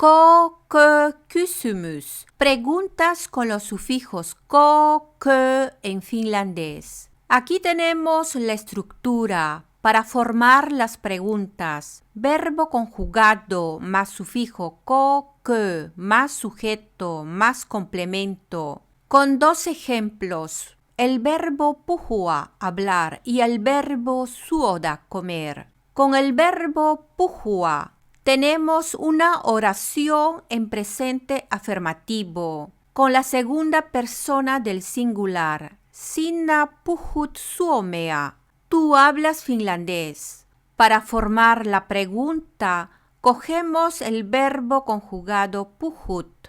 Ko, que, kysymys. Preguntas con los sufijos ko, que en finlandés. Aquí tenemos la estructura para formar las preguntas. Verbo conjugado más sufijo ko, que más sujeto más complemento. Con dos ejemplos. El verbo puhua, hablar, y el verbo suoda, comer. Con el verbo puhua tenemos una oración en presente afirmativo con la segunda persona del singular. Sinä puhut suomea. Tú hablas finlandés. Para formar la pregunta, cogemos el verbo conjugado puhut.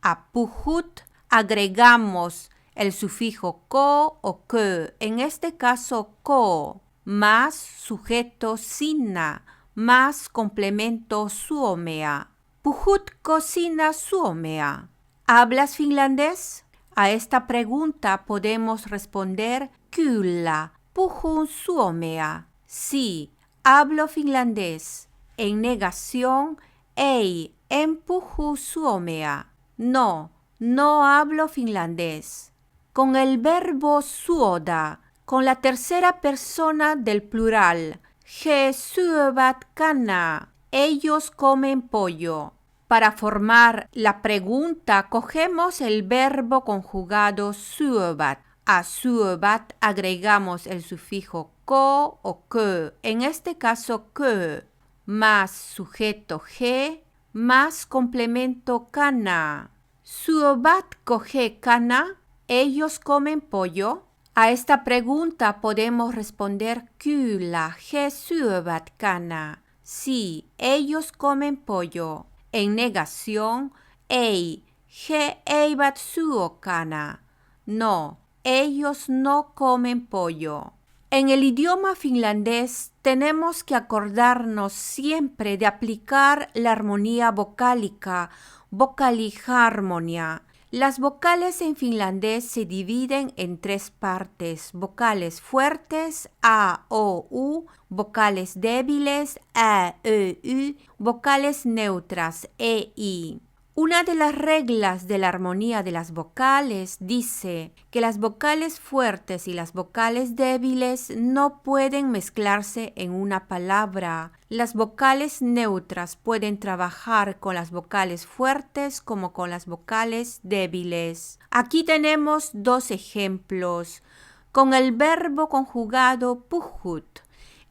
A puhut agregamos el sufijo ko o que, en este caso ko, más sujeto sinä, más complemento suomea. Puhutko sinä suomea? ¿Hablas finlandés? A esta pregunta podemos responder kyllä, puhun suomea. Sí, hablo finlandés. En negación, ei, en puhu suomea. No, no hablo finlandés. Con el verbo suoda, con la tercera persona del plural, he syövät kanaa. Ellos comen pollo. Para formar la pregunta, cogemos el verbo conjugado syövät. A syövät agregamos el sufijo ko o que, en este caso que, más sujeto he, más complemento kanaa. Syövätkö he kanaa? ¿Ellos comen pollo? A esta pregunta podemos responder kyllä, he syövät kanaa. Sí, ellos comen pollo. En negación, ei, he eivät syö kanaa. No, ellos no comen pollo. En el idioma finlandés tenemos que acordarnos siempre de aplicar la armonía vocálica, vocaliharmonia. Las vocales en finlandés se dividen en tres partes: vocales fuertes, a, o, u, vocales débiles, ä, ö, y, vocales neutras, e, i. Una de las reglas de la armonía de las vocales dice que las vocales fuertes y las vocales débiles no pueden mezclarse en una palabra. Las vocales neutras pueden trabajar con las vocales fuertes como con las vocales débiles. Aquí tenemos dos ejemplos. Con el verbo conjugado puhut.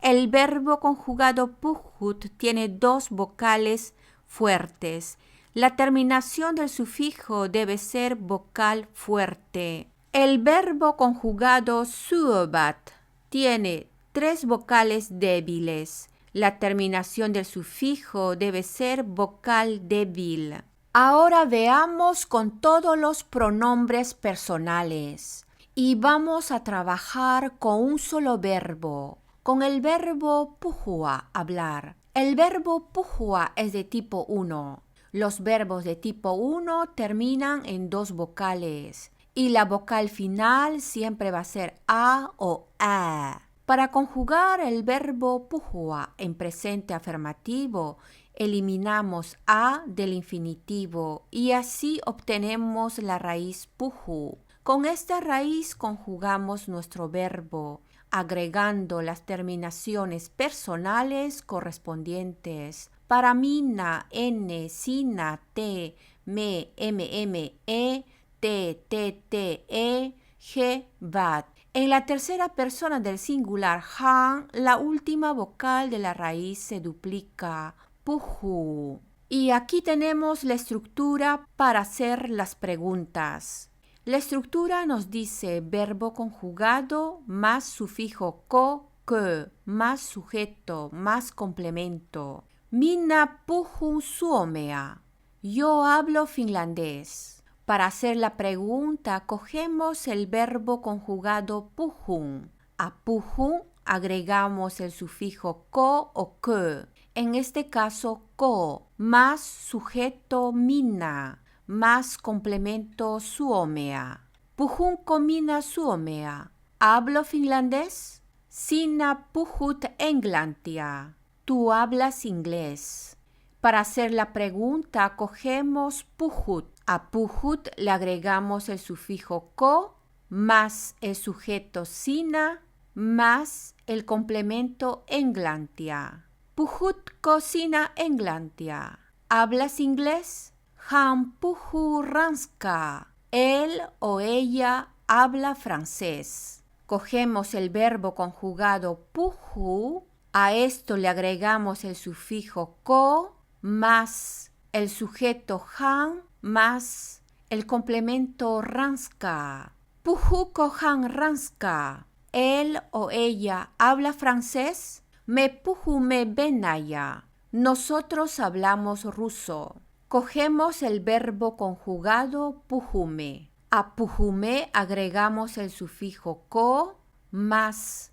El verbo conjugado puhut tiene dos vocales fuertes. La terminación del sufijo debe ser vocal fuerte. El verbo conjugado syövät tiene tres vocales débiles. La terminación del sufijo debe ser vocal débil. Ahora veamos con todos los pronombres personales. Y vamos a trabajar con un solo verbo. Con el verbo puhua, hablar. El verbo puhua es de tipo 1. Los verbos de tipo 1 terminan en dos vocales y la vocal final siempre va a ser a o a. Para conjugar el verbo puhua en presente afirmativo, eliminamos a del infinitivo y así obtenemos la raíz puhu. Con esta raíz conjugamos nuestro verbo, agregando las terminaciones personales correspondientes. Para minä, enne, sinä, te, me, e, te, he, vat. En la tercera persona del singular han, la última vocal de la raíz se duplica, puhu. Y aquí tenemos la estructura para hacer las preguntas. La estructura nos dice verbo conjugado más sufijo ko, que, más sujeto, más complemento. Minä puhun suomea. Yo hablo finlandés. Para hacer la pregunta, cogemos el verbo conjugado puhun. A puhun agregamos el sufijo ko o que. En este caso, ko, más sujeto minä, más complemento suomea. Puhunko minä suomea? ¿Hablo finlandés? Sinä puhut englantia. Tú hablas inglés. Para hacer la pregunta, cogemos puhut. A puhut le agregamos el sufijo ko más el sujeto sina más el complemento englantia. Puhut cocina englantia. ¿Hablas inglés? Han puhu ranska. Él o ella habla francés. Cogemos el verbo conjugado puhu. A esto le agregamos el sufijo ko más el sujeto han más el complemento ranska. Puhu ko han ranska. Él o ella habla francés. Me puhu me benaya. Nosotros hablamos ruso. Cogemos el verbo conjugado puhume. A puhume agregamos el sufijo ko más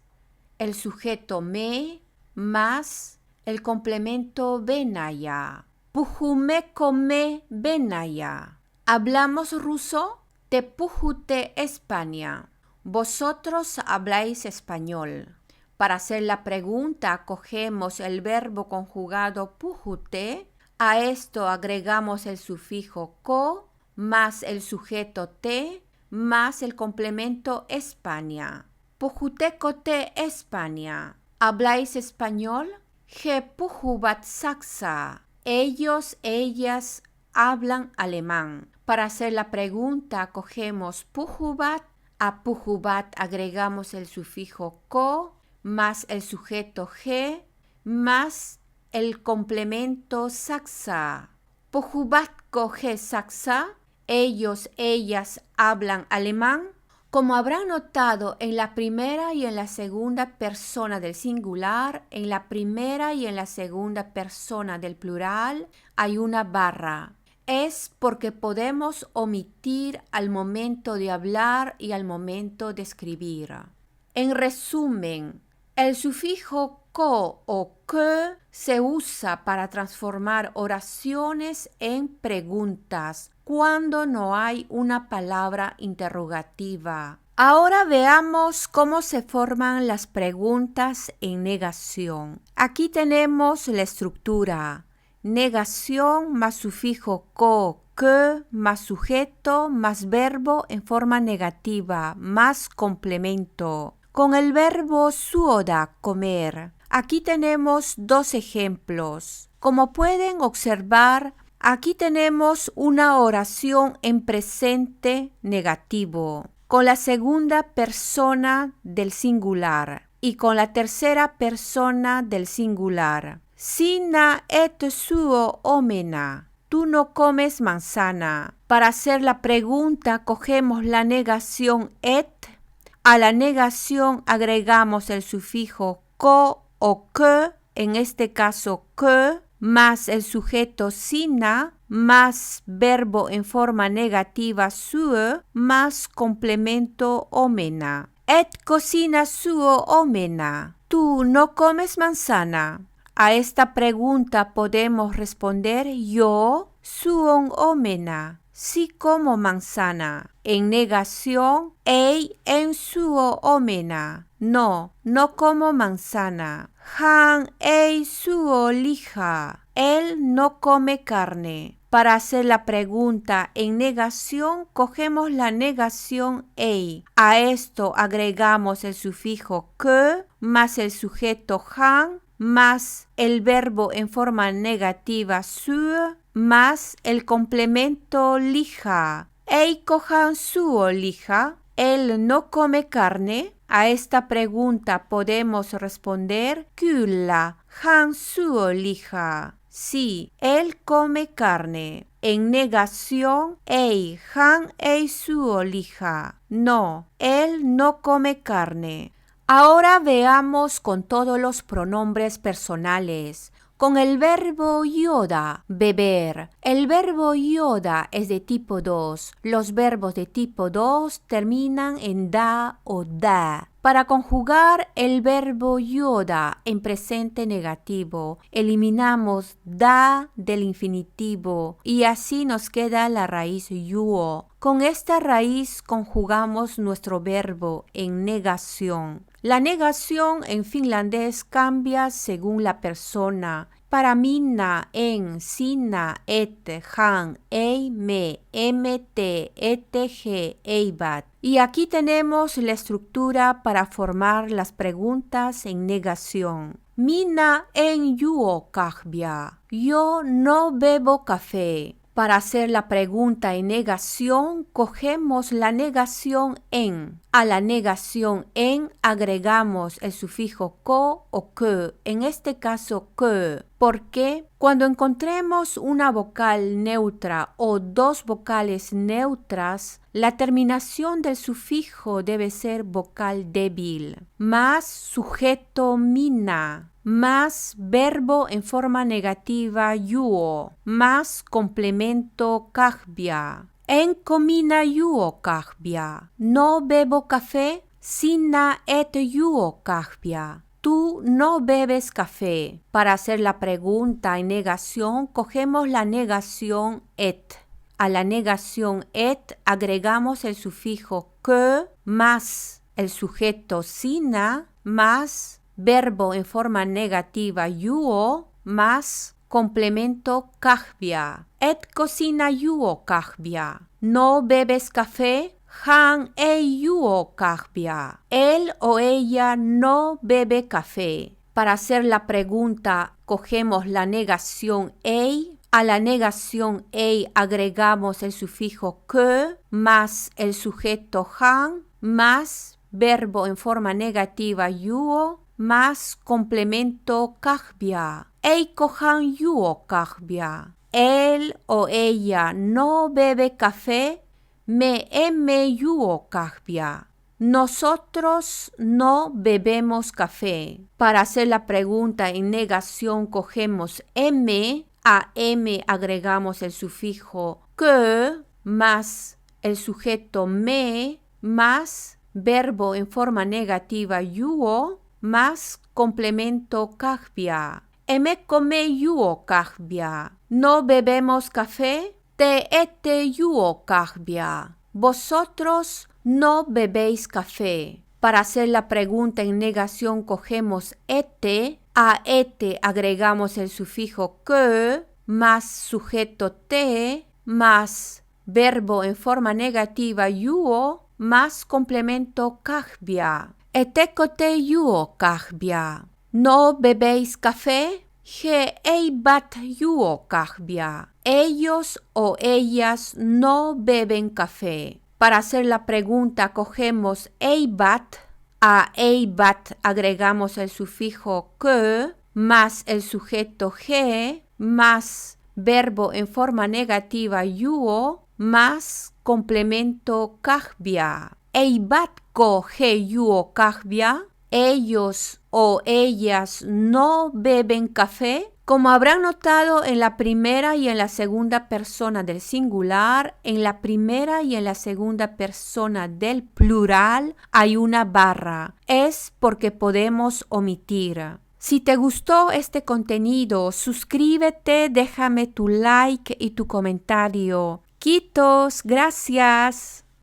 el sujeto me más el complemento benaya. Puhume come benaya. ¿Hablamos ruso? Te pujute España. Vosotros habláis español. Para hacer la pregunta, cogemos el verbo conjugado pujute. A esto agregamos el sufijo ko más el sujeto te más el complemento España. Pujute kote España. ¿Habláis español? Je pujubat saksa. Ellos, ellas hablan alemán. Para hacer la pregunta, cogemos pujubat. A pujubat agregamos el sufijo ko más el sujeto je más el complemento saksa. Pujubat koje saksa. Ellos, ellas hablan alemán. Como habrán notado, en la primera y en la segunda persona del singular, en la primera y en la segunda persona del plural, hay una barra. Es porque podemos omitir al momento de hablar y al momento de escribir. En resumen, el sufijo ko o que se usa para transformar oraciones en preguntas cuando no hay una palabra interrogativa. Ahora veamos cómo se forman las preguntas en negación. Aquí tenemos la estructura. Negación más sufijo ko, que, más sujeto, más verbo en forma negativa, más complemento. Con el verbo suoda, comer. Aquí tenemos dos ejemplos. Como pueden observar, aquí tenemos una oración en presente negativo, con la segunda persona del singular y con la tercera persona del singular. Sina et suo omena. Tú no comes manzana. Para hacer la pregunta, cogemos la negación et. A la negación agregamos el sufijo ko o que, en este caso que, más el sujeto sina, más verbo en forma negativa sue, más complemento omena. Et cocina suo omena. Tú no comes manzana. A esta pregunta podemos responder yo suon omena. Sí como manzana. En negación, ei en suo omena. No, no como manzana. Han ei suo lija. Él no come carne. Para hacer la pregunta en negación, cogemos la negación ei. A esto agregamos el sufijo que más el sujeto han más el verbo en forma negativa su más el complemento lija. Ei cojan suo lija. Él no come carne. A esta pregunta podemos responder kyllä han suo lija. Sí, él come carne. En negación, ei han ei suo lija. No, él no come carne. Ahora veamos con todos los pronombres personales. Con el verbo yoda, beber. El verbo yoda es de tipo 2. Los verbos de tipo 2 terminan en da o da. Para conjugar el verbo yoda en presente negativo, eliminamos da del infinitivo y así nos queda la raíz yuo. Con esta raíz conjugamos nuestro verbo en negación. La negación en finlandés cambia según la persona para minna, en, sinna, et, han, ei, me, mt, etg, eibat. Y aquí tenemos la estructura para formar las preguntas en negación. Minna en yuo kahbia. Yo no bebo café. Para hacer la pregunta en negación, cogemos la negación en. A la negación en agregamos el sufijo ko o que, en este caso que. ¿Por qué? Cuando encontremos una vocal neutra o dos vocales neutras, la terminación del sufijo debe ser vocal débil, más sujeto mina, más verbo en forma negativa yuo, más complemento kahbia. En comina yuo kahbia. No bebo café, sinna et yuo kahbia. Tú no bebes café. Para hacer la pregunta en negación, cogemos la negación et. A la negación et agregamos el sufijo que más el sujeto sinna más verbo en forma negativa yuo más complemento kahbia. Et cocina yuo kahbia. No bebes café. Han ei yuo kahbia. Él o ella no bebe café. Para hacer la pregunta, cogemos la negación ei. A la negación ei agregamos el sufijo que más el sujeto han más verbo en forma negativa yuo más complemento kahbia. Ei kohan yuo kahbia. Él o ella no bebe café. Me eme yuo kahbia. Nosotros no bebemos café. Para hacer la pregunta en negación cogemos m. A m agregamos el sufijo que más el sujeto me más verbo en forma negativa yuo más complemento kahbia. Eme come yuo kahbia. No bebemos café. Te ete yuo kahbia. Vosotros no bebéis café. Para hacer la pregunta en negación cogemos ete. A ete agregamos el sufijo que más sujeto te más verbo en forma negativa yuo más complemento kahbia. Etekote yuo kahbia. ¿No bebéis café? Je eibat yuo kahbia. Ellos o ellas no beben café. Para hacer la pregunta cogemos eibat. A eibat agregamos el sufijo que más el sujeto je más verbo en forma negativa yuo más complemento kahbia. Eibat ko je yuo kahbia. Ellos o ellas no beben café. Como habrán notado en la primera y en la segunda persona del singular, en la primera y en la segunda persona del plural hay una barra. Es porque podemos omitir. Si te gustó este contenido, suscríbete, déjame tu like y tu comentario. Quitos, gracias.